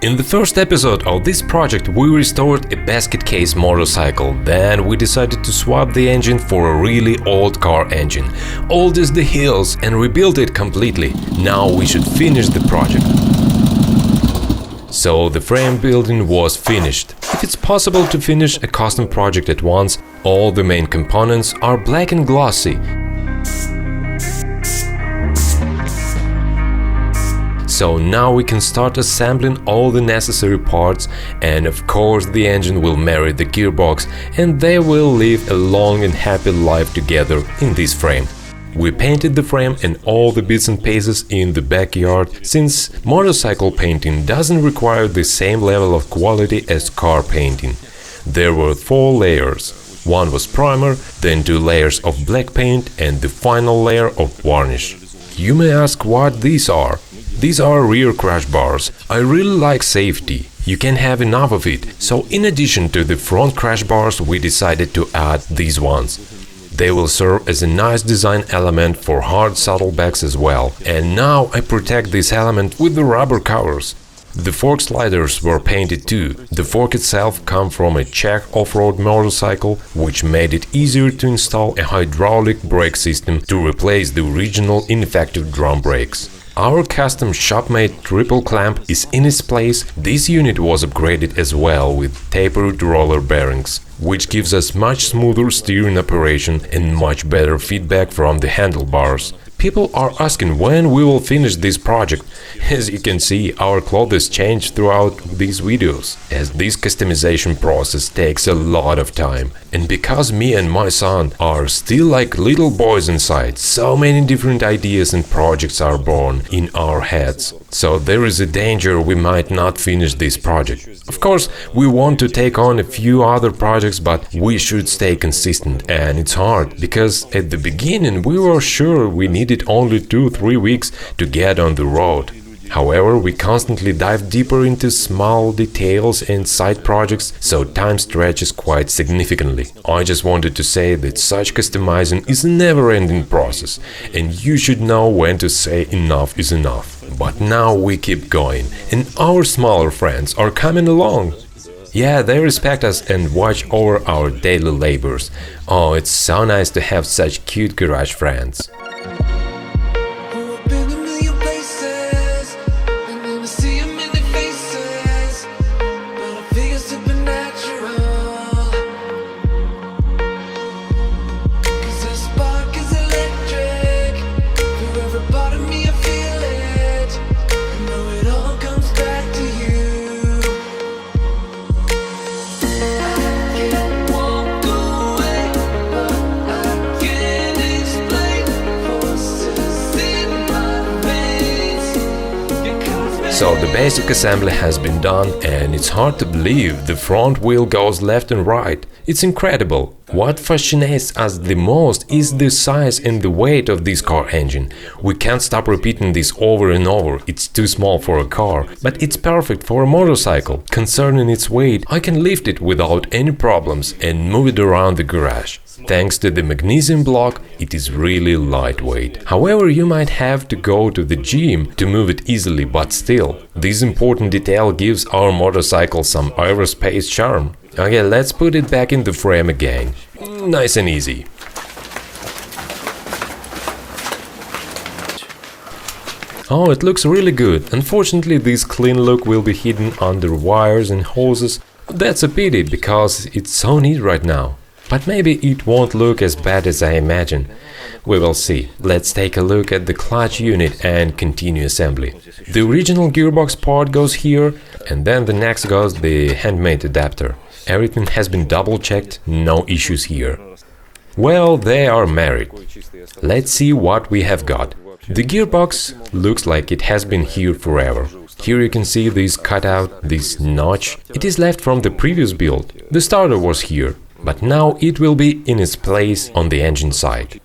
In the first episode of this project we restored a basket case motorcycle, then we decided to swap the engine for a really old car engine, old as the hills, and rebuild it completely. Now we should finish the project. So the frame building was finished. If it's possible to finish a custom project at once, all the main components are black and glossy. So now we can start assembling all the necessary parts, and of course the engine will marry the gearbox and they will live a long and happy life together in this frame. We painted the frame and all the bits and pieces in the backyard, since motorcycle painting doesn't require the same level of quality as car painting. There were 4 layers. One was primer, then 2 layers of black paint and the final layer of varnish. You may ask what these are. These are rear crash bars. I really like safety. You can have enough of it. So in addition to the front crash bars, we decided to add these ones. They will serve as a nice design element for hard saddlebags as well. And now I protect this element with the rubber covers. The fork sliders were painted too. The fork itself comes from a Czech off-road motorcycle, which made it easier to install a hydraulic brake system to replace the original ineffective drum brakes. Our custom shop-made triple clamp is in its place. This unit was upgraded as well with tapered roller bearings, which gives us much smoother steering operation and much better feedback from the handlebars. People are asking when we will finish this project. As you can see, our clothes change throughout these videos, as this customization process takes a lot of time. And because me and my son are still like little boys inside, so many different ideas and projects are born in our heads. So there is a danger we might not finish this project. Of course, we want to take on a few other projects, but we should stay consistent, and it's hard, because at the beginning we were sure we needed only 2-3 weeks to get on the road. However, we constantly dive deeper into small details and side projects, so time stretches quite significantly. I just wanted to say that such customizing is a never-ending process, and you should know when to say enough is enough. But now we keep going, and our smaller friends are coming along. Yeah, they respect us and watch over our daily labors. Oh, it's so nice to have such cute garage friends. So the basic assembly has been done, and it's hard to believe the front wheel goes left and right. It's incredible. What fascinates us the most is the size and the weight of this car engine. We can't stop repeating this over and over. It's too small for a car, but it's perfect for a motorcycle. Concerning its weight, I can lift it without any problems and move it around the garage. Thanks to the magnesium block, it is really lightweight. However, you might have to go to the gym to move it easily, but still, this important detail gives our motorcycle some aerospace charm. Okay, let's put it back in the frame again. Nice and easy. Oh, it looks really good. Unfortunately, this clean look will be hidden under wires and hoses. That's a pity, because it's so neat right now. But maybe it won't look as bad as I imagine. We will see. Let's take a look at the clutch unit and continue assembly. The original gearbox part goes here, and then the next goes the handmade adapter. Everything has been double-checked, no issues here. Well, they are married. Let's see what we have got. The gearbox looks like it has been here forever. Here you can see this cutout, this notch. It is left from the previous build. The starter was here, but now it will be in its place on the engine side.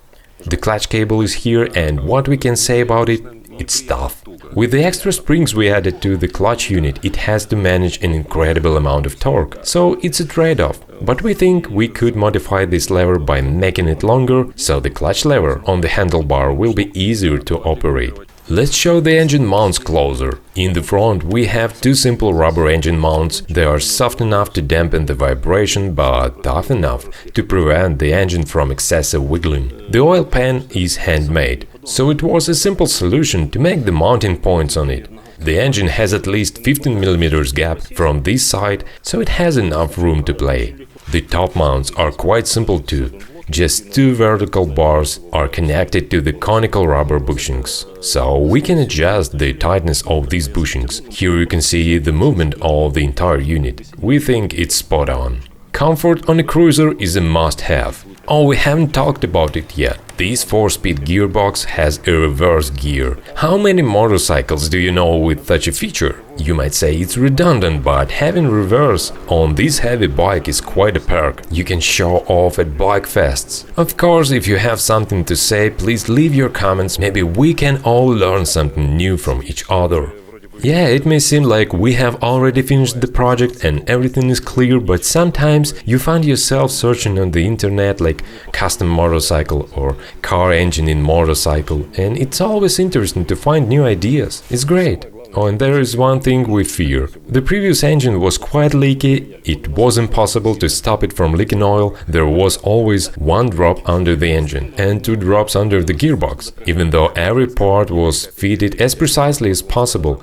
The clutch cable is here, and what we can say about it, it's tough. With the extra springs we added to the clutch unit, it has to manage an incredible amount of torque, so it's a trade-off. But we think we could modify this lever by making it longer, so the clutch lever on the handlebar will be easier to operate. Let's show the engine mounts closer. In the front we have two simple rubber engine mounts. They are soft enough to dampen the vibration, but tough enough to prevent the engine from excessive wiggling. The oil pan is handmade, so it was a simple solution to make the mounting points on it. The engine has at least 15 mm gap from this side, so it has enough room to play. The top mounts are quite simple too. Just two vertical bars are connected to the conical rubber bushings, so we can adjust the tightness of these bushings. Here you can see the movement of the entire unit. We think it's spot on. Comfort on a cruiser is a must-have. Oh, we haven't talked about it yet. This 4-speed gearbox has a reverse gear. How many motorcycles do you know with such a feature? You might say it's redundant, but having reverse on this heavy bike is quite a perk. You can show off at bike fests. Of course, if you have something to say, please leave your comments. Maybe we can all learn something new from each other. Yeah, it may seem like we have already finished the project and everything is clear, but sometimes you find yourself searching on the internet like custom motorcycle or car engine in motorcycle, and it's always interesting to find new ideas. It's great. Oh, and there is one thing we fear. The previous engine was quite leaky, it was impossible to stop it from leaking oil, there was always one drop under the engine and two drops under the gearbox, even though every part was fitted as precisely as possible.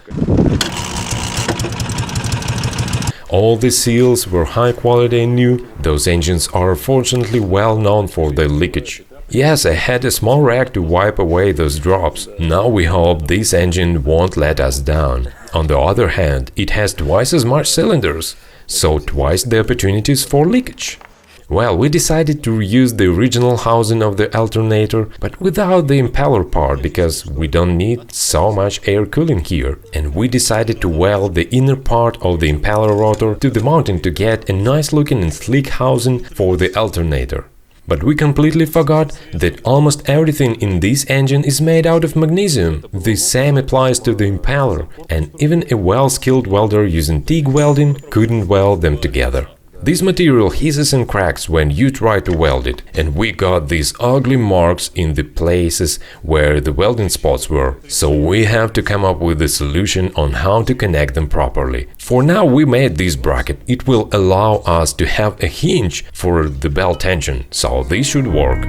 All the seals were high quality and new. Those engines are fortunately well known for their leakage. Yes, I had a small rag to wipe away those drops. Now we hope this engine won't let us down. On the other hand, it has twice as much cylinders, so twice the opportunities for leakage. Well, we decided to reuse the original housing of the alternator, but without the impeller part, because we don't need so much air cooling here. And we decided to weld the inner part of the impeller rotor to the mounting to get a nice looking and sleek housing for the alternator. But we completely forgot that almost everything in this engine is made out of magnesium. The same applies to the impeller, and even a well-skilled welder using TIG welding couldn't weld them together. This material hisses and cracks when you try to weld it, and we got these ugly marks in the places where the welding spots were. So we have to come up with a solution on how to connect them properly. For now we made this bracket. It will allow us to have a hinge for the belt tension, so this should work.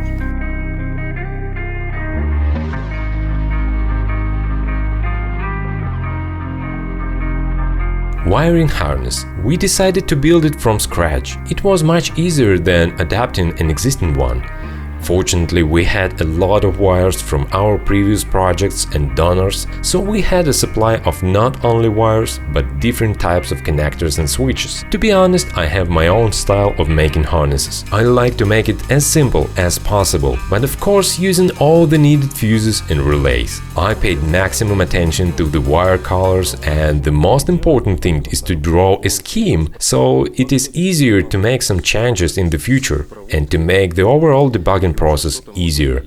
Wiring harness. We decided to build it from scratch. It was much easier than adapting an existing one. Fortunately, we had a lot of wires from our previous projects and donors, so we had a supply of not only wires, but different types of connectors and switches. To be honest, I have my own style of making harnesses. I like to make it as simple as possible, but of course using all the needed fuses and relays. I paid maximum attention to the wire colors, and the most important thing is to draw a scheme, so it is easier to make some changes in the future and to make the overall debugging process easier.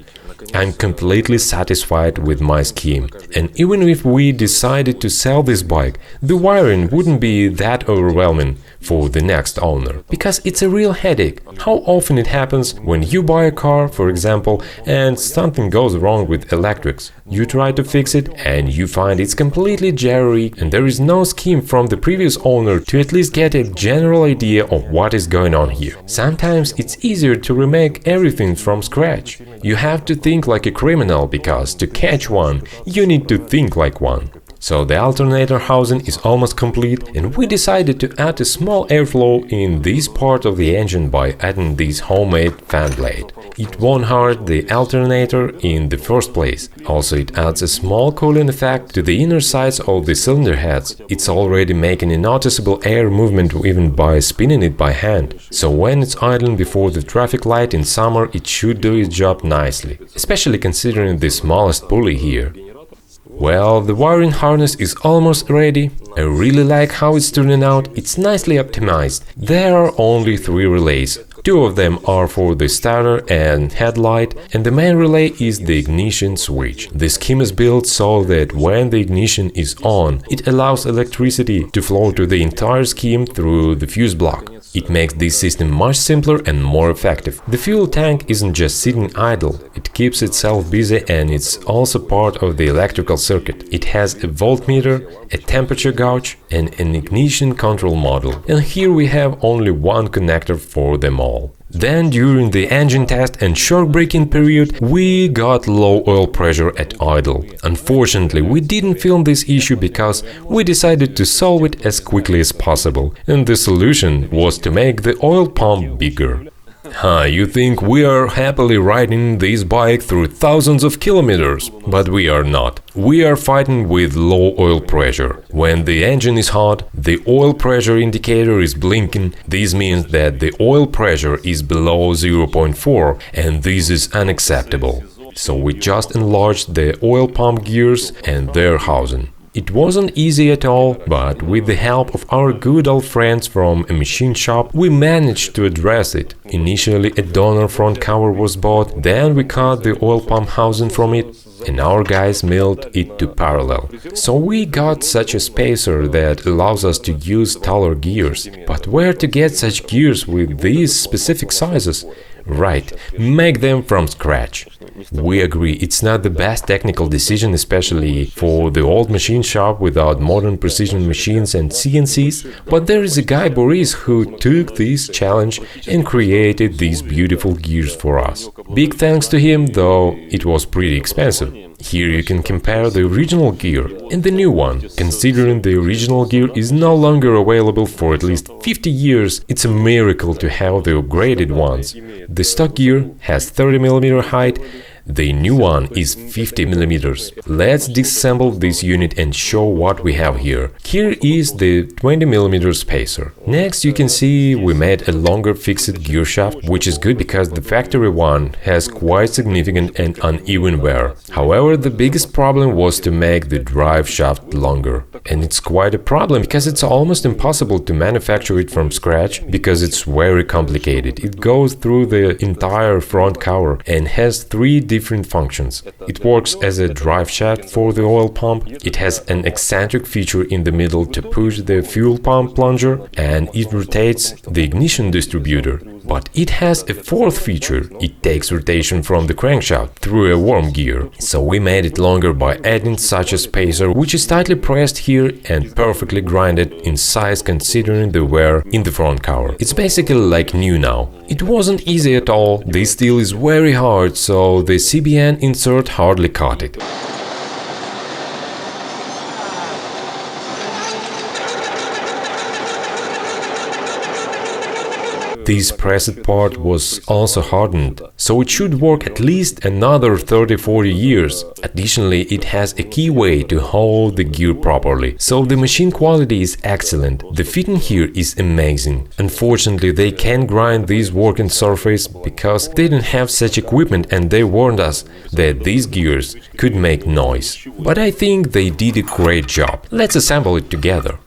I'm completely satisfied with my scheme, and even if we decided to sell this bike, the wiring wouldn't be that overwhelming for the next owner, because it's a real headache. How often it happens when you buy a car, for example, and something goes wrong with electrics. You try to fix it and you find it's completely jittery and there is no scheme from the previous owner to at least get a general idea of what is going on here. Sometimes it's easier to remake everything from scratch. You have to think like a criminal, because to catch one, you need to think like one. So the alternator housing is almost complete, and we decided to add a small airflow in this part of the engine by adding this homemade fan blade. It won't hurt the alternator in the first place. Also, it adds a small cooling effect to the inner sides of the cylinder heads. It's already making a noticeable air movement even by spinning it by hand. So when it's idling before the traffic light in summer, it should do its job nicely, especially considering the smallest pulley here. Well, the wiring harness is almost ready. I really like how it's turning out, it's nicely optimized. There are only 3 relays. Two of them are for the starter and headlight, and the main relay is the ignition switch. The scheme is built so that when the ignition is on, it allows electricity to flow to the entire scheme through the fuse block. It makes this system much simpler and more effective. The fuel tank isn't just sitting idle, it keeps itself busy and it's also part of the electrical circuit. It has a voltmeter, a temperature gauge and an ignition control module. And here we have only one connector for them all. Then, during the engine test and shock braking period, we got low oil pressure at idle. Unfortunately, we didn't film this issue because we decided to solve it as quickly as possible, and the solution was to make the oil pump bigger. You think we are happily riding this bike through thousands of kilometers, but we are not. We are fighting with low oil pressure. When the engine is hot, the oil pressure indicator is blinking. This means that the oil pressure is below 0.4, and this is unacceptable. So we just enlarged the oil pump gears and their housing. It wasn't easy at all, but with the help of our good old friends from a machine shop, we managed to address it. Initially, a donor front cover was bought, then we cut the oil pump housing from it, and our guys milled it to parallel. So we got such a spacer that allows us to use taller gears. But where to get such gears with these specific sizes? Right, make them from scratch. We agree, it's not the best technical decision, especially for the old machine shop without modern precision machines and CNCs, but there is a guy, Boris, who took this challenge and created these beautiful gears for us. Big thanks to him, though it was pretty expensive. Here you can compare the original gear and the new one. Considering the original gear is no longer available for at least 50 years, it's a miracle to have the upgraded ones. The stock gear has 30mm height, the new one is 50mm. Let's disassemble this unit and show what we have here. Here is the 20mm spacer. Next you can see we made a longer fixed gear shaft, which is good because the factory one has quite significant and uneven wear. However, the biggest problem was to make the drive shaft longer. And it's quite a problem because it's almost impossible to manufacture it from scratch because it's very complicated. It goes through the entire front cover and has three different functions. It works as a drive shaft for the oil pump, it has an eccentric feature in the middle to push the fuel pump plunger, and it rotates the ignition distributor. But it has a fourth feature, it takes rotation from the crankshaft through a worm gear. So we made it longer by adding such a spacer, which is tightly pressed here and perfectly grinded in size considering the wear in the front cover. It's basically like new now. It wasn't easy at all, this steel is very hard, so the CBN insert hardly caught it. This pressed part was also hardened, so it should work at least another 30-40 years. Additionally, it has a key way to hold the gear properly, so the machine quality is excellent. The fitting here is amazing. Unfortunately, they can't grind this working surface because they didn't have such equipment, and they warned us that these gears could make noise. But I think they did a great job. Let's assemble it together.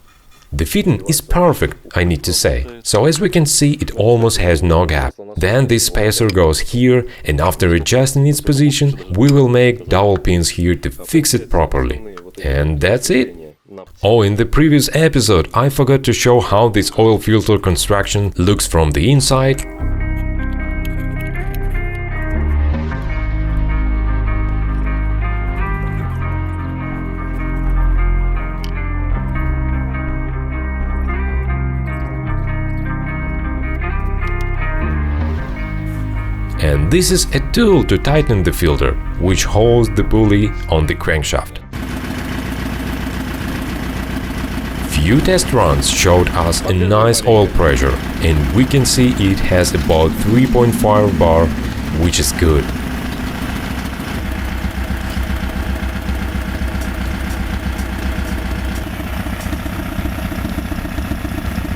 The fitting is perfect, I need to say. So as we can see, it almost has no gap. Then this spacer goes here, and after adjusting its position, we will make dowel pins here to fix it properly. And that's it. Oh, in the previous episode I forgot to show how this oil filter construction looks from the inside. And this is a tool to tighten the filter, which holds the pulley on the crankshaft. Few test runs showed us a nice oil pressure, and we can see it has about 3.5 bar, which is good.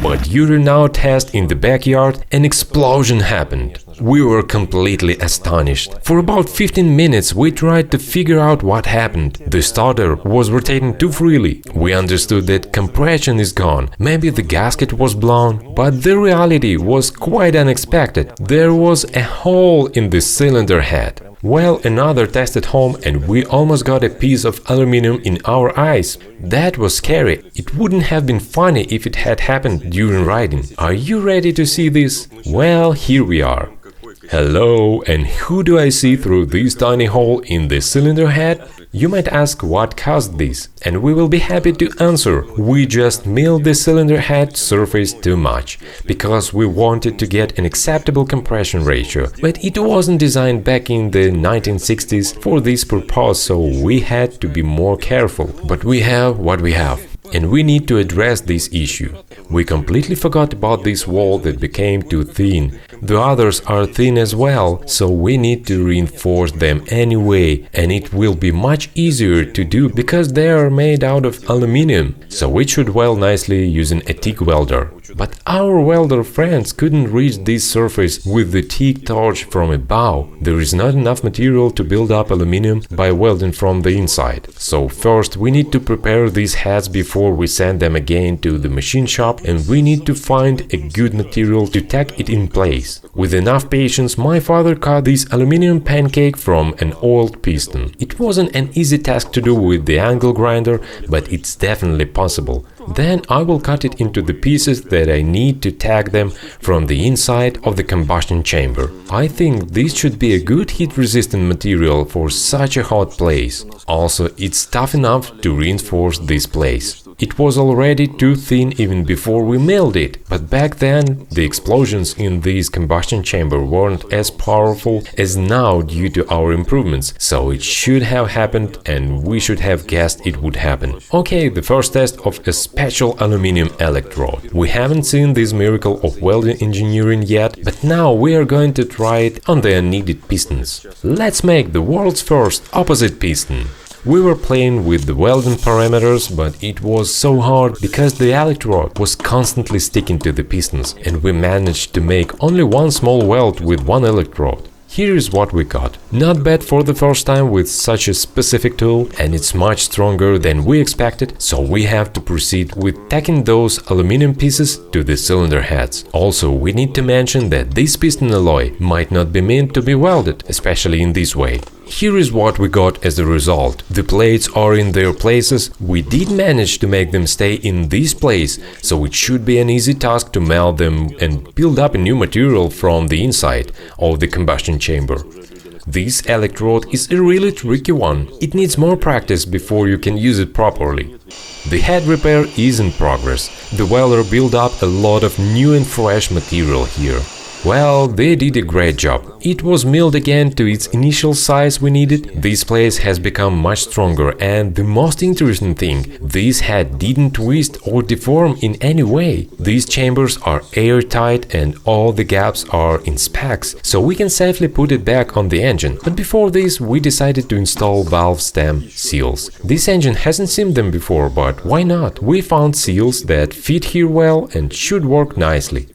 But during our test in the backyard, an explosion happened. We were completely astonished. For about 15 minutes we tried to figure out what happened. The starter was rotating too freely. We understood that compression is gone. Maybe the gasket was blown. But the reality was quite unexpected. There was a hole in the cylinder head. Well, another test at home and we almost got a piece of aluminum in our eyes. That was scary. It wouldn't have been funny if it had happened during riding. Are you ready to see this? Well, here we are. Hello, and who do I see through this tiny hole in the cylinder head? You might ask what caused this, and we will be happy to answer. We just milled the cylinder head surface too much, because we wanted to get an acceptable compression ratio, but it wasn't designed back in the 1960s for this purpose, so we had to be more careful. But we have what we have. And we need to address this issue. We completely forgot about this wall that became too thin. The others are thin as well, so we need to reinforce them anyway, and it will be much easier to do because they are made out of aluminum, so it should weld nicely using a TIG welder. But our welder friends couldn't reach this surface with the TIG torch from above. There is not enough material to build up aluminum by welding from the inside. So first we need to prepare these heads before we send them again to the machine shop, and we need to find a good material to tack it in place. With enough patience, my father cut this aluminum pancake from an oiled piston. It wasn't an easy task to do with the angle grinder, but it's definitely possible. Then I will cut it into the pieces that I need to tack them from the inside of the combustion chamber. I think this should be a good heat-resistant material for such a hot place. Also, it's tough enough to reinforce this place. It was already too thin even before we milled it, but back then the explosions in this combustion chamber weren't as powerful as now due to our improvements, so it should have happened and we should have guessed it would happen. Okay, the first test of a special aluminum electrode. We haven't seen this miracle of welding engineering yet, but now we are going to try it on the unneeded pistons. Let's make the world's first opposite piston. We were playing with the welding parameters, but it was so hard because the electrode was constantly sticking to the pistons, and we managed to make only one small weld with one electrode. Here is what we got. Not bad for the first time with such a specific tool, and it's much stronger than we expected, so we have to proceed with tacking those aluminum pieces to the cylinder heads. Also, we need to mention that this piston alloy might not be meant to be welded, especially in this way. Here is what we got as a result. The plates are in their places. We did manage to make them stay in this place, so it should be an easy task to melt them and build up a new material from the inside of the combustion chamber. This electrode is a really tricky one. It needs more practice before you can use it properly. The head repair is in progress. The welder built up a lot of new and fresh material here. Well, they did a great job. It was milled again to its initial size we needed. This place has become much stronger, and the most interesting thing, this head didn't twist or deform in any way. These chambers are airtight and all the gaps are in specs, so we can safely put it back on the engine. But before this, we decided to install valve stem seals. This engine hasn't seen them before, but why not? We found seals that fit here well and should work nicely.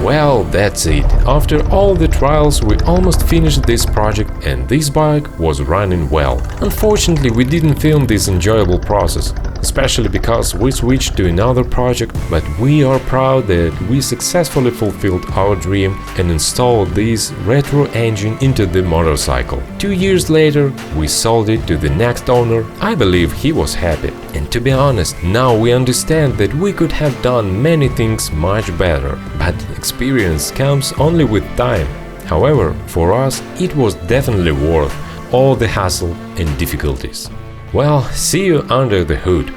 Well, that's it. After all the trials, we almost finished this project and this bike was running well. Unfortunately, we didn't film this enjoyable process. especially because we switched to another project, but we are proud that we successfully fulfilled our dream and installed this retro engine into the motorcycle. 2 years later, we sold it to the next owner. I believe he was happy. And to be honest, now we understand that we could have done many things much better, but experience comes only with time. However, for us, it was definitely worth all the hassle and difficulties. Well, see you under the hood.